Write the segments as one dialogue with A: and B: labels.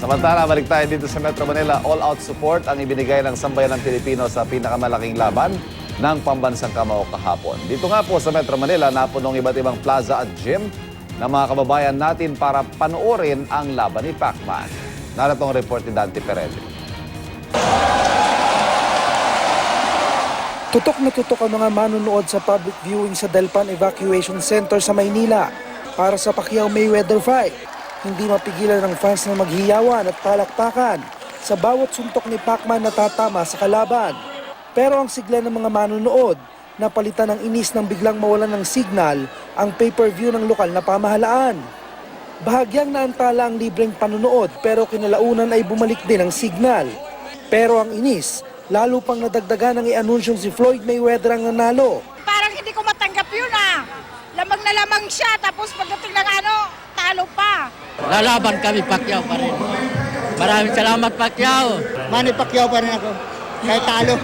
A: Samantala, balik tayo dito sa Metro Manila. All-out support ang ibinigay ng sambayan ng Pilipino sa pinakamalaking laban ng pambansang kamao kahapon. Dito nga po sa Metro Manila, napunong iba't ibang plaza at gym ng mga kababayan natin para panoorin ang laban ni Pacman. Narito ang report ni Dante Perelli.
B: Tutok na tutok ang mga manunood sa public viewing sa Delpan Evacuation Center sa Maynila para sa Pacquiao Mayweather fight. Hindi mapigilan ng fans na maghiyawan at palakpakan sa bawat suntok ni Pacman na tatama sa kalaban. Pero ang sigla ng mga manunood, napalitan ng inis ng biglang mawalan ng signal ang pay-per-view ng lokal na pamahalaan. Bahagyang naantala ang libreng panunood pero kinalaunan ay bumalik din ang signal. Pero ang inis, lalo pang nadagdagan ng i-anunsyong si Floyd Mayweather ang nanalo.
C: Parang hindi ko matanggap yun ah. Lamang na lamang siya tapos pagdating ng talo pa.
D: Lalaban kami, Pacquiao pa rin. Maraming salamat, Pacquiao.
E: Manny Pacquiao pa rin ako, kahit talo.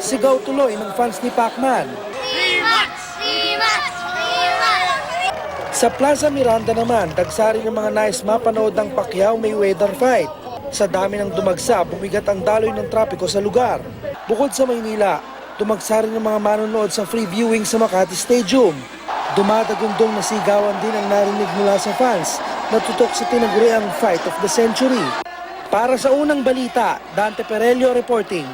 B: Sigaw tuloy ng fans ni Pacman. Sa Plaza Miranda naman, tagsari ng mga nais mapanood ng Pacquiao Mayweather fight. Sa dami ng dumagsa, bumigat ang daloy ng trapiko sa lugar. Bukod sa Maynila, dumagsa rin ng mga manonood sa free viewing sa Makati Stadium. Dumadagundong na sigawan din ang narinig mula sa fans na tutok sa tinaguriang fight of the century. Para sa unang balita, Dante Perello reporting.